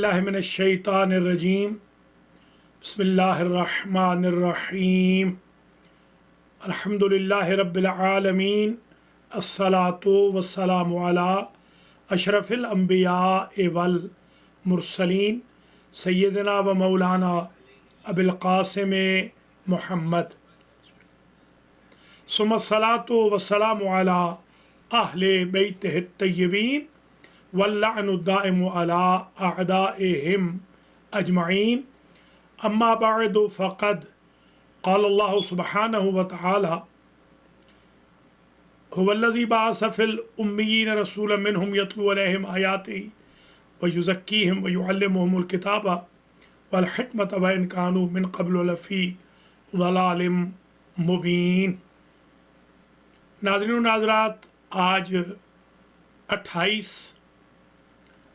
من الشیطان الرجیم بسم اللہ الرحمن الرحیم الحمد للہ رب العالمین الصلاة والسلام علی اشرف الانبیاء والمرسلین سیدنا و مولانا ابی القاسم محمد ثم الصلاة والسلام علی اہل بیتہ الطیبین واللعن الدائم على اعدائهم اجمعین اما بعد فقد قال اللہ سبحانہ وتعالی هو الذی بعث فی الامیین رسولا منہم یتلو علیہم آیاتہ ویزکیہم ویعلمہم الکتاب والحکمۃ وإن کانوا من قبل لفی ضلال مبین۔ ناظرین و ناظرات، آج 28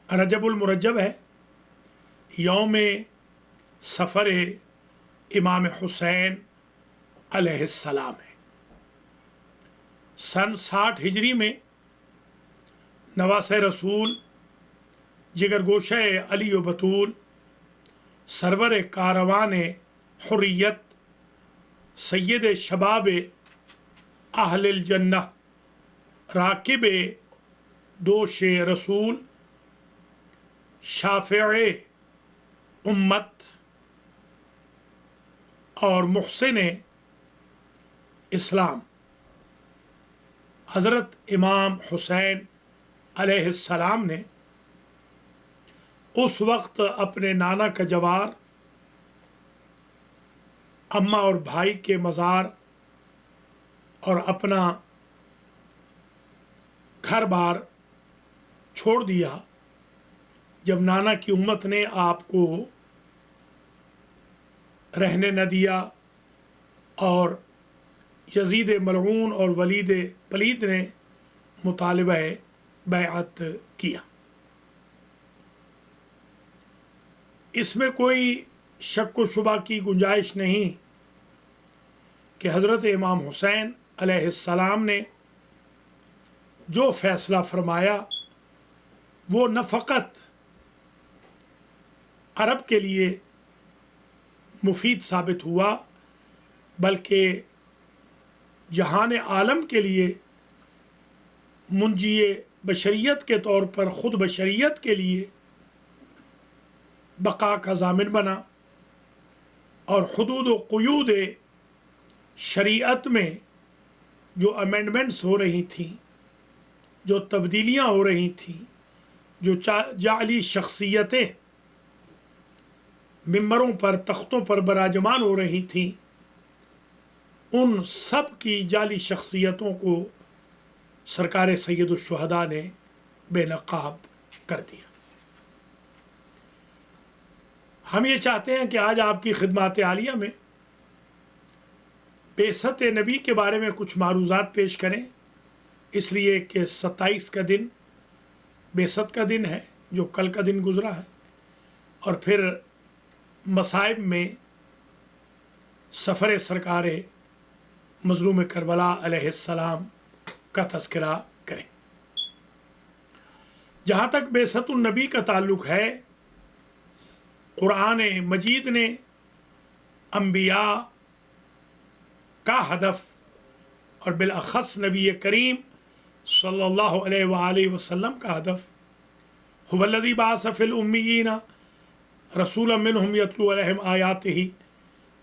رجب المرجب ہے، یوم سفر امام حسین علیہ السلام ہے۔ سن 60 ہجری میں نواس رسول جگر گوشہ علی و بطول سرور کاروان حریت سید شباب اہل الجنہ راکب دوش رسول شافع امت اور محسن اسلام حضرت امام حسین علیہ السلام نے اس وقت اپنے نانا کا جوار، اماں اور بھائی کے مزار اور اپنا گھر بار چھوڑ دیا جب نانا کی امت نے آپ کو رہنے نہ دیا اور یزید ملعون اور ولید پلید نے مطالبہ بیعت کیا۔ اس میں کوئی شک و شبہ کی گنجائش نہیں کہ حضرت امام حسین علیہ السلام نے جو فیصلہ فرمایا وہ نہ فقط عرب کے لیے مفید ثابت ہوا بلکہ جہان عالم کے لیے منجی بشریت کے طور پر خود بشریت کے لیے بقا کا ضامن بنا، اور حدود و قیود شریعت میں جو امینڈمنٹس ہو رہی تھیں، جو تبدیلیاں ہو رہی تھیں، جو جعلی شخصیتیں ممبروں پر تختوں پر براجمان ہو رہی تھیں، ان سب کی جعلی شخصیتوں کو سرکار سید الشہداء نے بے نقاب کر دیا۔ ہم یہ چاہتے ہیں کہ آج آپ کی خدمات عالیہ میں بعثت نبی کے بارے میں کچھ معروضات پیش کریں، اس لیے کہ 27 کا دن بعثت کا دن ہے جو کل کا دن گزرا ہے، اور پھر مصائب میں سفر سرکار مظلوم کربلا علیہ السلام کا تذکرہ کریں۔ جہاں تک بعثت النبی کا تعلق ہے، قرآن مجید نے انبیاء کا ہدف اور بالاخص نبی کریم صلی اللہ علیہ وآلہ وسلم کا ہدف هو الذی بعث فی الامیین رسولا منہم یتلو علیہم آیاتہ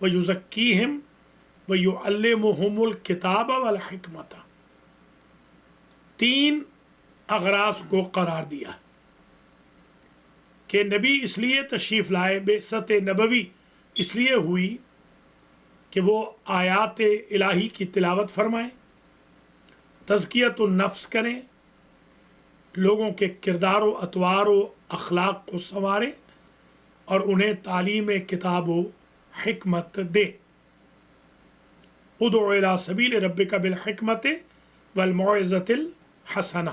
ویزکیہم ویعلمہم الکتاب والحکمۃ، 3 اغراض کو قرار دیا کہ نبی اس لیے تشریف لائے، بعثت نبوی اس لیے ہوئی کہ وہ آیات الہی کی تلاوت فرمائیں، تزکیۃ النفس کریں، لوگوں کے کردار و اطوار و اخلاق کو سنواریں اور انہیں تعلیم کتاب و حکمت دے۔ ادع الی سبیل ربک بالحکمت والموعظۃ الحسنہ،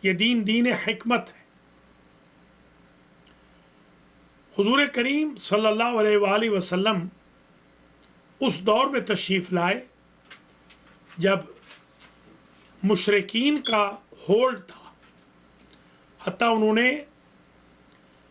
یہ دین حکمت ہے۔ حضور کریم صلی اللہ علیہ وآلہ وسلم اس دور میں تشریف لائے جب مشرکین کا ہولڈ تھا، حتیٰ انہوں نے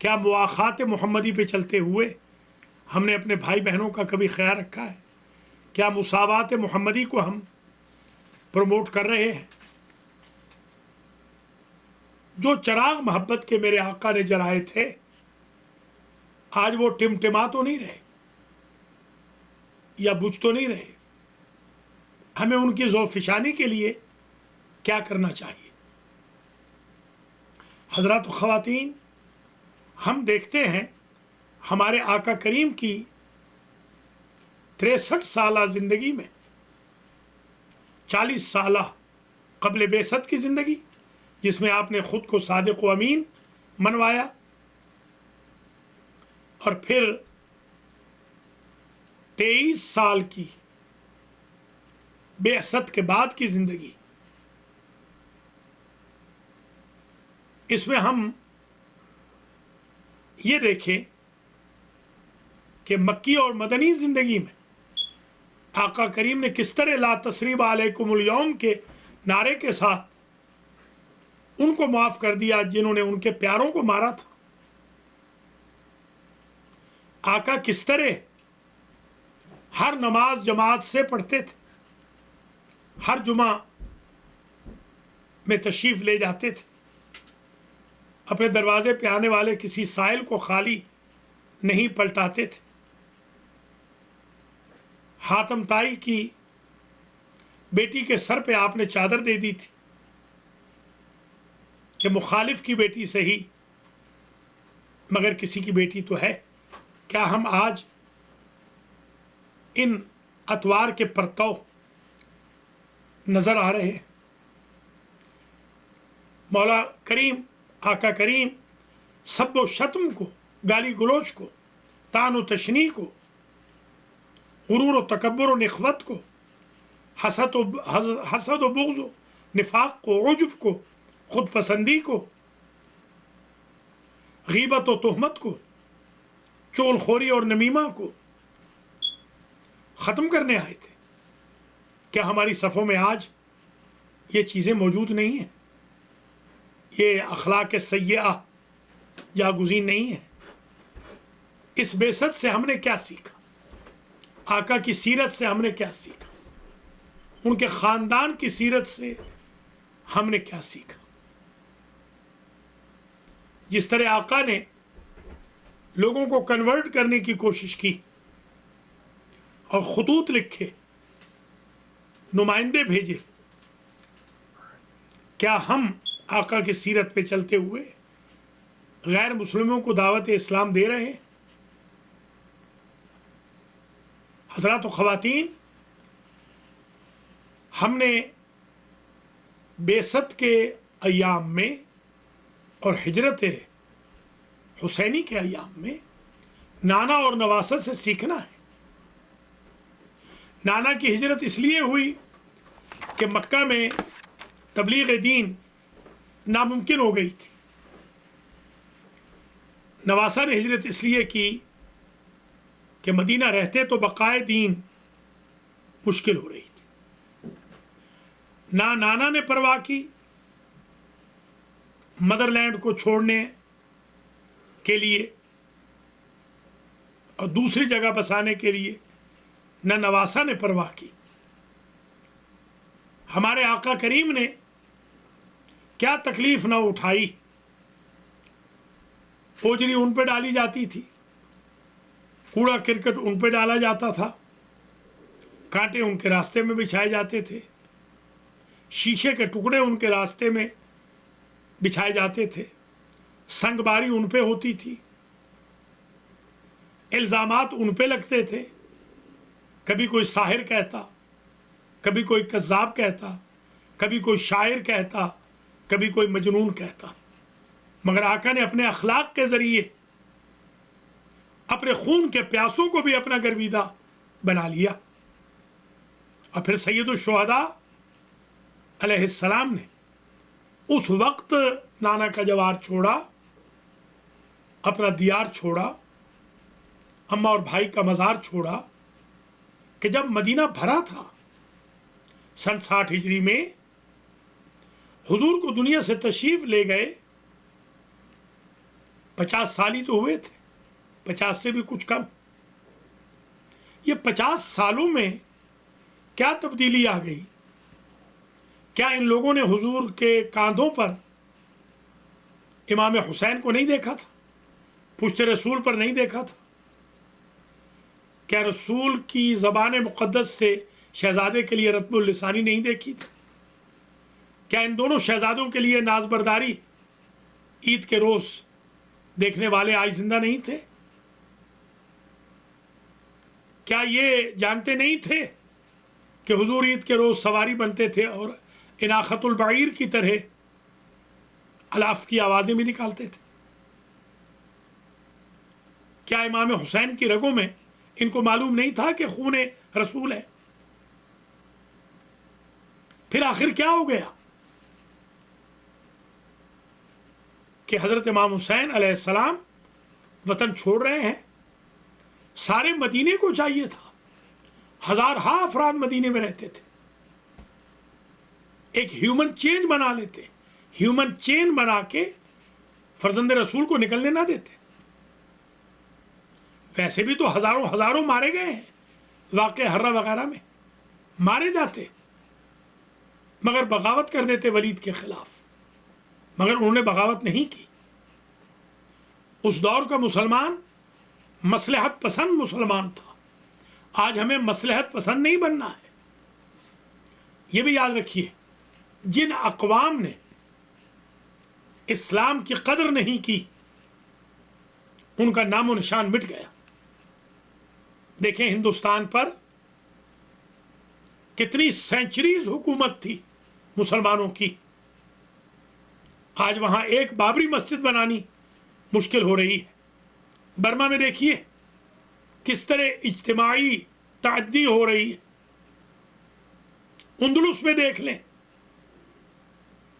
کیا مواخات محمدی پہ چلتے ہوئے ہم نے اپنے بھائی بہنوں کا کبھی خیال رکھا ہے؟ کیا مساوات محمدی کو ہم پروموٹ کر رہے ہیں؟ جو چراغ محبت کے میرے آقا نے جلائے تھے آج وہ ٹمٹما تو نہیں رہے یا بجھ تو نہیں رہے. ہمیں ان کی ذوفشانی کے لیے کیا کرنا چاہیے؟ حضرات و خواتین، ہم دیکھتے ہیں ہمارے آقا کریم کی 63 سالہ زندگی میں 40 سالہ قبل بعثت کی زندگی، جس میں آپ نے خود کو صادق و امین منوایا، اور پھر 23 سال کی بعثت کے بعد کی زندگی. اس میں ہم یہ دیکھیں کہ مکی اور مدنی زندگی میں آقا کریم نے کس طرح لا تثریب علیکم اليوم کے نعرے کے ساتھ ان کو معاف کر دیا جنہوں نے ان کے پیاروں کو مارا تھا. آقا کس طرح ہر نماز جماعت سے پڑھتے تھے، ہر جمعہ میں تشریف لے جاتے تھے، اپنے دروازے پہ آنے والے کسی سائل کو خالی نہیں پلٹاتے تھے. حاتم طائی کی بیٹی کے سر پہ آپ نے چادر دے دی تھی کہ مخالف کی بیٹی صحیح مگر کسی کی بیٹی تو ہے. کیا ہم آج ان اتوار کے پرتو نظر آ رہے ہیں؟ مولا کریم، آقا کریم سب و شتم کو، گالی گلوچ کو، طعن و تشنیع کو، غرور و تکبر و نخوت کو، حسد و بغض و نفاق کو، عجب کو، خود پسندی کو، غیبت و تہمت کو، چغل خوری اور نمیمہ کو ختم کرنے آئے تھے. کیا ہماری صفوں میں آج یہ چیزیں موجود نہیں ہیں؟ یہ اخلاق سیئہ جاگزین نہیں ہے؟ اس بعثت سے ہم نے کیا سیکھا؟ آقا کی سیرت سے ہم نے کیا سیکھا؟ ان کے خاندان کی سیرت سے ہم نے کیا سیکھا؟ جس طرح آقا نے لوگوں کو کنورٹ کرنے کی کوشش کی اور خطوط لکھے، نمائندے بھیجے، کیا ہم آقا کی سیرت پہ چلتے ہوئے غیر مسلموں کو دعوت اسلام دے رہے ہیں؟ حضرات و خواتین، ہم نے بعثت کے ایام میں اور ہجرت حسینی کے ایام میں نانا اور نواسہ سے سیکھنا ہے. نانا کی ہجرت اس لیے ہوئی کہ مکہ میں تبلیغ دین ناممکن ہو گئی تھی. نواسہ نے ہجرت اس لیے کی کہ مدینہ رہتے تو بقائے دین مشکل ہو رہی تھی. نہ نانا نے پرواہ کی مدر لینڈ کو چھوڑنے کے لیے اور دوسری جگہ بسانے کے لیے، نہ نواسہ نے پرواہ کی. ہمارے آقا کریم نے کیا تکلیف نہ اٹھائی. اوجری ان پہ ڈالی جاتی تھی، کوڑا کرکٹ ان پہ ڈالا جاتا تھا، کانٹے ان کے راستے میں بچھائے جاتے تھے، شیشے کے ٹکڑے ان کے راستے میں بچھائے جاتے تھے، سنگ باری ان پہ ہوتی تھی، الزامات ان پہ لگتے تھے. کبھی کوئی ساحر کہتا، کبھی کوئی کذاب کہتا، کبھی کوئی شاعر کہتا، کبھی کوئی مجنون کہتا. مگر آقا نے اپنے اخلاق کے ذریعے اپنے خون کے پیاسوں کو بھی اپنا گرویدہ بنا لیا. اور پھر سید الشہداء علیہ السلام نے اس وقت نانا کا جوار چھوڑا، اپنا دیار چھوڑا، اماں اور بھائی کا مزار چھوڑا کہ جب مدینہ بھرا تھا. سن 60 ہجری میں حضور کو دنیا سے تشریف لے گئے 50 سال ہی تو ہوئے تھے، 50 سے بھی کچھ کم۔ یہ 50 سالوں میں کیا تبدیلی آ گئی؟ کیا ان لوگوں نے حضور کے کاندھوں پر امام حسین کو نہیں دیکھا تھا؟ پشت رسول پر نہیں دیکھا تھا؟ کیا رسول کی زبان مقدس سے شہزادے کے لیے رتب اللسانی نہیں دیکھی تھی؟ کیا ان دونوں شہزادوں کے لیے ناز برداری عید کے روز دیکھنے والے آج زندہ نہیں تھے؟ کیا یہ جانتے نہیں تھے کہ حضور عید کے روز سواری بنتے تھے اور اناخت البعیر کی طرح الاف کی آوازیں بھی نکالتے تھے؟ کیا امام حسین کی رگوں میں ان کو معلوم نہیں تھا کہ خون رسول ہے؟ پھر آخر کیا ہو گیا کہ حضرت امام حسین علیہ السلام وطن چھوڑ رہے ہیں؟ سارے مدینے کو چاہیے تھا، ہزارہا افراد مدینے میں رہتے تھے، ایک ہیومن چین بنا لیتے، ہیومن چین بنا کے فرزند رسول کو نکلنے نہ دیتے۔ ویسے بھی تو ہزاروں مارے گئے ہیں، واقع حرہ وغیرہ میں مارے جاتے، مگر بغاوت کر دیتے ولید کے خلاف، مگر انہوں نے بغاوت نہیں کی۔ اس دور کا مسلمان مصلحت پسند مسلمان تھا، آج ہمیں مصلحت پسند نہیں بننا ہے۔ یہ بھی یاد رکھیے، جن اقوام نے اسلام کی قدر نہیں کی ان کا نام و نشان مٹ گیا۔ دیکھیں ہندوستان پر کتنی سینچریز حکومت تھی مسلمانوں کی، آج وہاں ایک بابری مسجد بنانی مشکل ہو رہی ہے۔ برما میں دیکھیے کس طرح اجتماعی تعدی ہو رہی ہے۔ اندلس میں دیکھ لیں،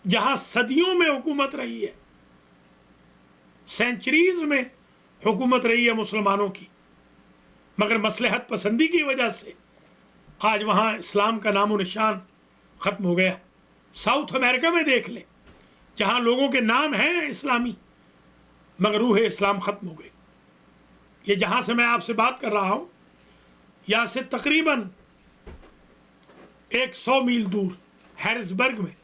جہاں صدیوں میں حکومت رہی ہے، سینچریز میں حکومت رہی ہے مسلمانوں کی، مگر مصلحت پسندی کی وجہ سے آج وہاں اسلام کا نام و نشان ختم ہو گیا۔ ساؤتھ امریکہ میں دیکھ لیں، جہاں لوگوں کے نام ہیں اسلامی مگر روح اسلام ختم ہو گئی۔ یہ جہاں سے میں آپ سے بات کر رہا ہوں، یہاں سے تقریباً 100 میل دور ہیرسبرگ میں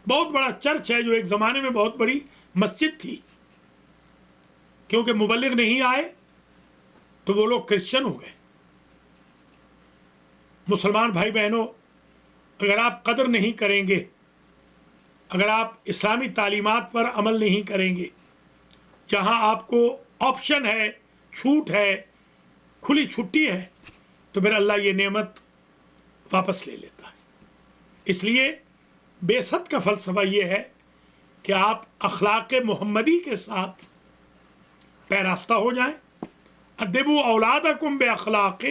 بہت بڑا چرچ ہے، جو ایک زمانے میں بہت بڑی مسجد تھی، کیونکہ مبلغ نہیں آئے تو وہ لوگ کرسچن ہو گئے۔ مسلمان بھائی بہنوں، اگر آپ قدر نہیں کریں گے، اگر آپ اسلامی تعلیمات پر عمل نہیں کریں گے، جہاں آپ کو آپشن ہے، چھوٹ ہے، کھلی چھٹی ہے، تو پھر اللہ یہ نعمت واپس لے لیتا ہے۔ اس لیے بعثت کا فلسفہ یہ ہے کہ آپ اخلاق محمدی کے ساتھ پیراستہ ہو جائیں۔ ادبوا اولادکم باخلاق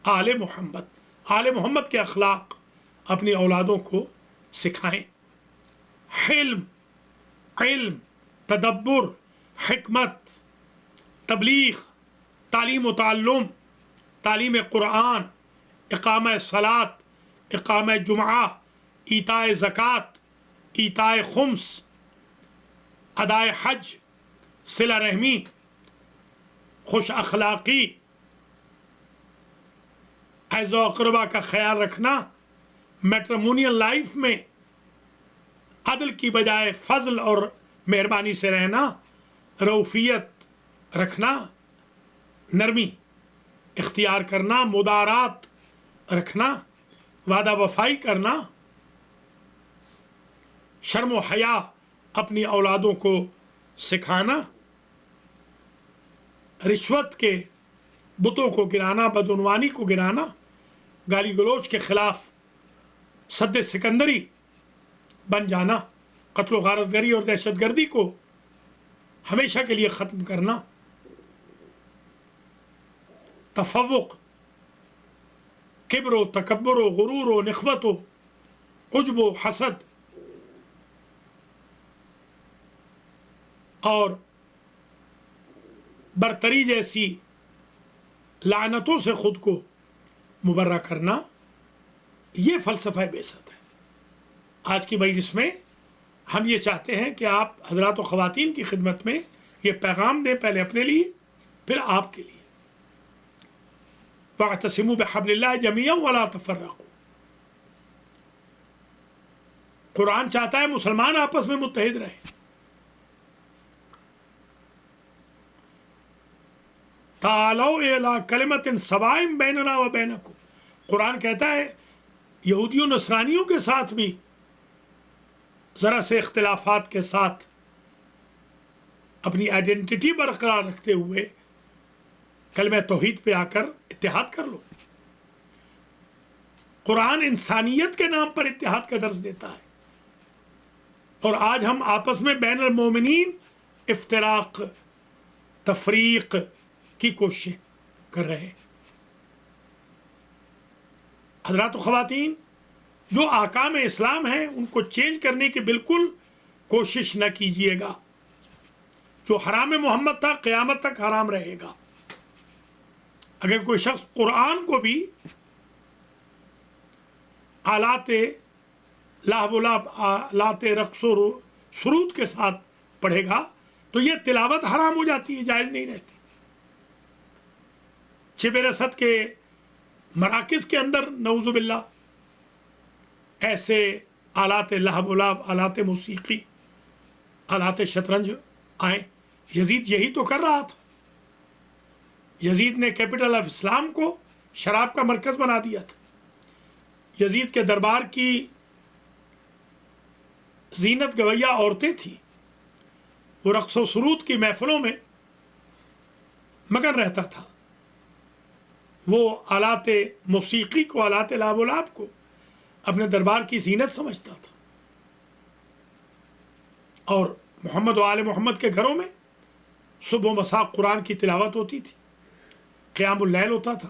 آل محمد، آل محمد کے اخلاق اپنی اولادوں کو سکھائیں۔ علم، تدبر، حکمت، تبلیغ، تعلیم و تعلم، تعلیم قرآن، اقامہ صلاۃ، اقامہ جمعہ، ایتاء زکوٰۃ، ایتاء خمس، ادائے حج، صلہ رحمی، خوش اخلاقی، عز و اقربا کا خیال رکھنا، میٹرمونیل لائف میں عدل کی بجائے فضل اور مہربانی سے رہنا، رعوفیت رکھنا، نرمی اختیار کرنا، مدارات رکھنا، وعدہ وفائی کرنا، شرم و حیا اپنی اولادوں کو سکھانا، رشوت کے بتوں کو گرانا، بدعنوانی کو گرانا، گالی گلوچ کے خلاف سد سکندری بن جانا، قتل و غارت گری اور دہشت گردی کو ہمیشہ کے لیے ختم کرنا، تفوق، کبر و تکبر و غرور و نخوت و عجب و حسد اور برتری جیسی لعنتوں سے خود کو مبرہ کرنا، یہ فلسفہ بعثت ہے۔ آج کی مجلس میں ہم یہ چاہتے ہیں کہ آپ حضرات و خواتین کی خدمت میں یہ پیغام دیں، پہلے اپنے لیے پھر آپ کے لیے. وَاعْتَصِمُوا بِحَبْلِ اللَّهِ جَمِيعًا وَلَا تَفَرَّقُوا. قرآن چاہتا ہے مسلمان آپس میں متحد رہیں. تَعَالَوْا إِلَىٰ كَلِمَةٍ سَوَاءٍ بَيْنَنَا وَبَيْنَكُمْ. قرآن کہتا ہے یہودیوں نصرانیوں کے ساتھ بھی ذرا سے اختلافات کے ساتھ اپنی آئیڈینٹی برقرار رکھتے ہوئے کلمہ توحید پہ آ کر اتحاد کر لو. قرآن انسانیت کے نام پر اتحاد کا درس دیتا ہے، اور آج ہم آپس میں بین المومنین افتراق تفریق کی کوششیں کر رہے ہیں. حضرات و خواتین، جو احکام اسلام ہیں ان کو چینج کرنے کی بالکل کوشش نہ کیجیے گا. جو حرام محمد تھا قیامت تک حرام رہے گا. اگر کوئی شخص قرآن کو بھی آلات لہو و لعب، آلات رقص و سرود کے ساتھ پڑھے گا تو یہ تلاوت حرام ہو جاتی ہے، جائز نہیں رہتی. شب رصد کے مراکز کے اندر نعوذ باللہ ایسے آلات لہو و لعب، آلات موسیقی، آلات شطرنج آئیں. یزید یہی تو کر رہا تھا. یزید نے کیپٹل آف اسلام کو شراب کا مرکز بنا دیا تھا. یزید کے دربار کی زینت گویا عورتیں تھیں، وہ رقص و سرود کی محفلوں میں مگن رہتا تھا. وہ آلات موسیقی کو، آلات لہو و لعب کو اپنے دربار کی زینت سمجھتا تھا. اور محمد و آل محمد کے گھروں میں صبح و مساء قرآن کی تلاوت ہوتی تھی، قیام اللیل ہوتا تھا،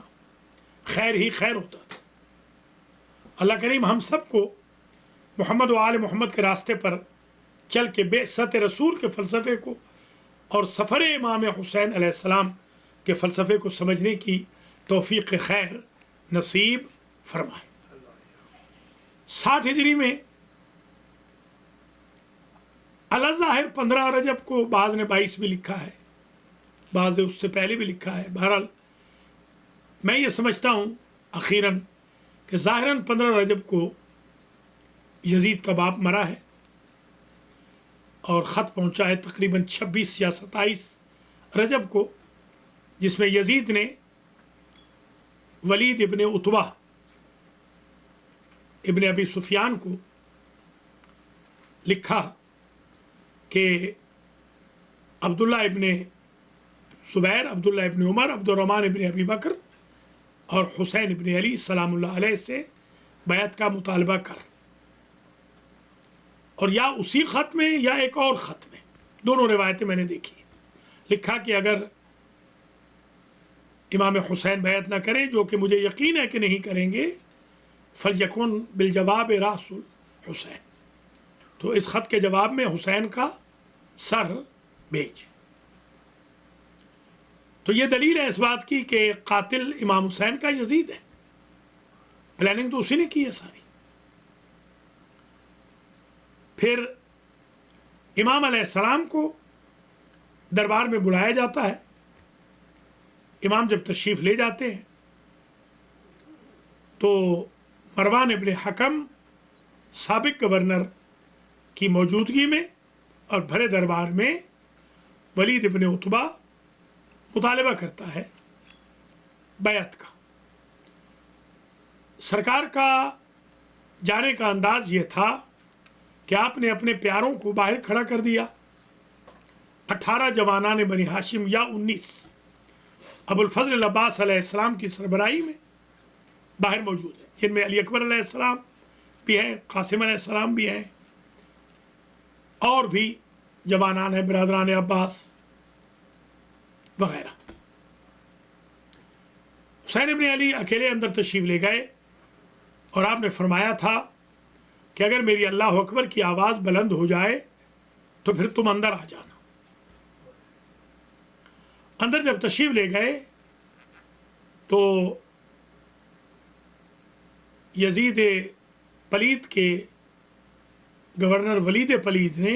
خیر ہی خیر ہوتا تھا. اللہ کریم ہم سب کو محمد و آل محمد کے راستے پر چل کے بعثت رسول کے فلسفے کو اور سفر امام حسین علیہ السلام کے فلسفے کو سمجھنے کی توفیق خیر نصیب فرمائے. 60 ہجری میں الظاہر 15 رجب کو، بعض نے 22 بھی لکھا ہے، بعض نے اس سے پہلے بھی لکھا ہے. بہرحال میں یہ سمجھتا ہوں اخیراً کہ ظاہراً 15 رجب کو یزید کا باپ مرا ہے، اور خط پہنچا ہے تقریباً 26 یا 27 رجب کو، جس میں یزید نے ولید ابن عتبہ ابن ابی سفیان کو لکھا کہ عبداللہ ابن زبیر، عبداللہ ابن عمر، عبد الرحمن ابن ابی بکر اور حسین ابن علی سلام اللہ علیہ سے بیعت کا مطالبہ کر. اور یا اسی خط میں یا ایک اور خط میں، دونوں روایتیں میں نے دیکھی، لکھا کہ اگر امام حسین بیعت نہ کریں، جو کہ مجھے یقین ہے کہ نہیں کریں گے، فَلْيَكُنْ بِالْجَوَابِ رَأْسُ الْحُسَيْن، تو اس خط کے جواب میں حسین کا سر بھیج. تو یہ دلیل ہے اس بات کی کہ قاتل امام حسین کا یزید ہے. پلاننگ تو اسی نے کی ہے ساری. پھر امام علیہ السلام کو دربار میں بلایا جاتا ہے. امام جب تشریف لے جاتے ہیں تو مروان ابن حکم سابق گورنر کی موجودگی میں اور بھرے دربار میں ولید ابن عتبہ مطالبہ کرتا ہے بیعت کا. سرکار کا جانے کا انداز یہ تھا کہ آپ نے اپنے پیاروں کو باہر کھڑا کر دیا. 18 جوانان بنی ہاشم یا 19 ابو الفضل العباس علیہ السلام کی سربراہی میں باہر موجود ہیں، جن میں علی اکبر علیہ السلام بھی ہیں، قاسم علیہ السلام بھی ہیں، اور بھی جوانان ہیں، برادران عباس وغیرہ. حسین ابن علی اکیلے اندر تشریف لے گئے اور آپ نے فرمایا تھا کہ اگر میری اللہ اکبر کی آواز بلند ہو جائے تو پھر تم اندر آ جانا. اندر جب تشریف لے گئے تو یزید پلید کے گورنر ولید پلید نے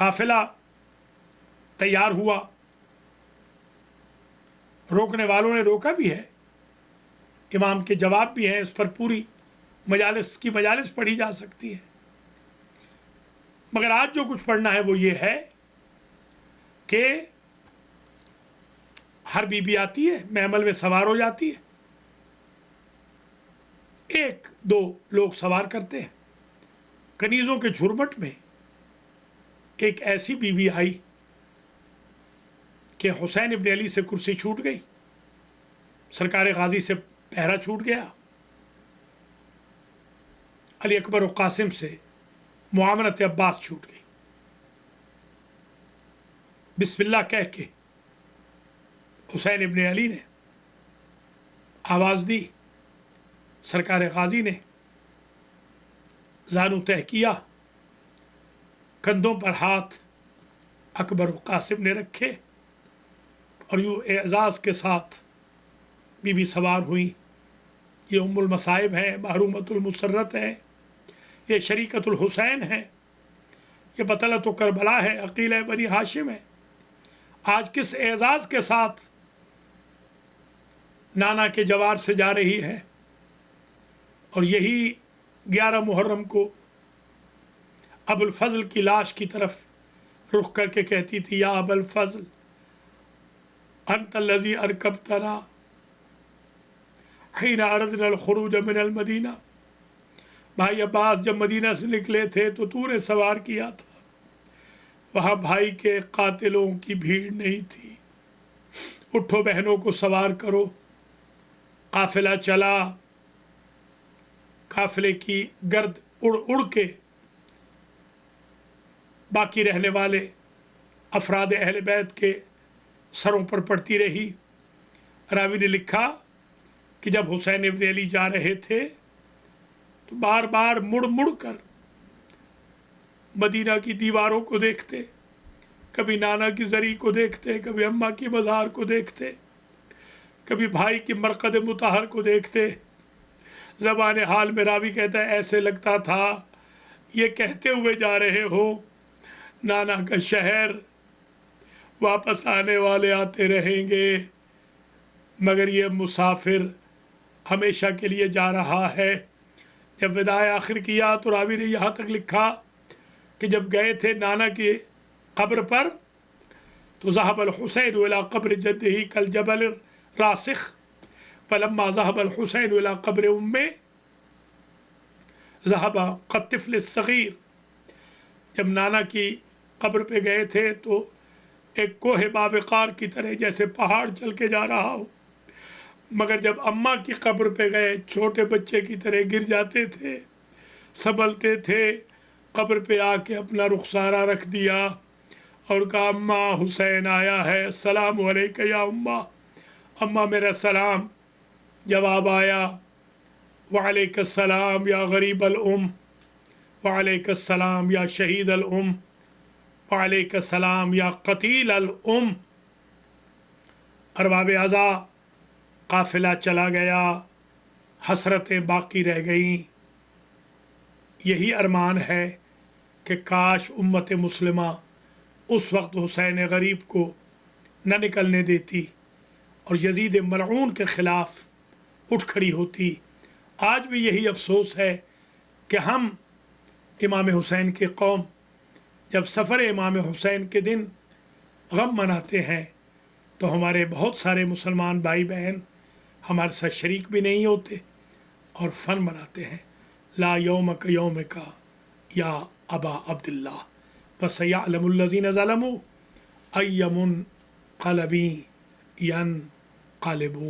قافلہ تیار ہوا، روکنے والوں نے روکا بھی ہے، امام کے جواب بھی ہیں، اس پر پوری مجالس پڑھی جا سکتی ہے، مگر آج جو کچھ پڑھنا ہے وہ یہ ہے کہ ہر بی بی آتی ہے، محمل میں سوار ہو جاتی ہے، ایک دو لوگ سوار کرتے ہیں، کنیزوں کے جھرمٹ میں ایک ایسی بی بی آئی کہ حسین ابن علی سے کرسی چھوٹ گئی، سرکار غازی سے پہرا چھوٹ گیا، علی اکبر و قاسم سے معاونت عباس چھوٹ گئی، بسم اللہ کہہ کے حسین ابن علی نے آواز دی، سرکار غازی نے زانو تہ کیا، کندھوں پر ہاتھ اکبر و قاسم نے رکھے اور یوں اعزاز کے ساتھ بی بی سوار ہوئیں۔ یہ ام المصائب ہیں، محرومۃ المسرت ہیں، یہ شریکت الحسین ہیں، یہ بطلت و کربلا ہے، عقیلہ بنی ہاشم ہے۔ آج کس اعزاز کے ساتھ نانا کے جوار سے جا رہی ہے، اور یہی 11 محرم کو ابو الفضل کی لاش کی طرف رخ کر کے کہتی تھی، یا ابو الفضل انت الذی ارکبتنا حین اردنا الخروج من المدینہ، بھائی عباس جب مدینہ سے نکلے تھے تو نے سوار کیا تھا، وہاں بھائی کے قاتلوں کی بھیڑ نہیں تھی، اٹھو بہنوں کو سوار کرو۔ قافلہ چلا، قافلے کی گرد اڑ اڑ کے باقی رہنے والے افراد اہل بیت کے سروں پر پڑتی رہی۔ راوی نے لکھا کہ جب حسین ابن علی جا رہے تھے تو بار بار مڑ مڑ کر مدینہ کی دیواروں کو دیکھتے، کبھی نانا کی زری کو دیکھتے، کبھی اماں کی مزار کو دیکھتے، کبھی بھائی کی مرقد مطہر کو دیکھتے۔ زبان حال میں راوی کہتا ہے ایسے لگتا تھا یہ کہتے ہوئے جا رہے ہو نانا کا شہر واپس آنے والے آتے رہیں گے، مگر یہ مسافر ہمیشہ کے لیے جا رہا ہے۔ جب وداع آخر کیا تو راوی نے یہاں تک لکھا کہ جب گئے تھے نانا کی قبر پر تو ذهب الحسین الى قبر جدہ کالجبل الراسخ فلما ذهب الحسین الى قبر امہ ذهب كالطفل الصغیر۔ جب نانا کی قبر پہ گئے تھے تو ایک کوہ باوقار کی طرح جیسے پہاڑ چل کے جا رہا ہو، مگر جب اماں کی قبر پہ گئے چھوٹے بچے کی طرح گر جاتے تھے، سنبھلتے تھے، قبر پہ آ کے اپنا رخسارہ رکھ دیا اور کہا اماں حسین آیا ہے، السلام علیکہ یا اماں، اماں میرا سلام۔ جواب آیا وعلیک السلام یا غریب الام، وعلیک السلام یا شہید الام، وعلیک السلام یا قتیل الام۔ ارباب عزا قافلہ چلا گیا، حسرتیں باقی رہ گئیں۔ یہی ارمان ہے کہ کاش امت مسلمہ اس وقت حسین غریب کو نہ نکلنے دیتی اور یزید ملعون کے خلاف اٹھ کھڑی ہوتی۔ آج بھی یہی افسوس ہے کہ ہم امام حسین کی قوم جب سفر امام حسین کے دن غم مناتے ہیں تو ہمارے بہت سارے مسلمان بھائی بہن ہمارے ساتھ شریک بھی نہیں ہوتے اور فن مناتے ہیں۔ لا یومک یومک یا ابا عبداللہ وسیعلم الذین ظلموا ای منقلب ینقلبون۔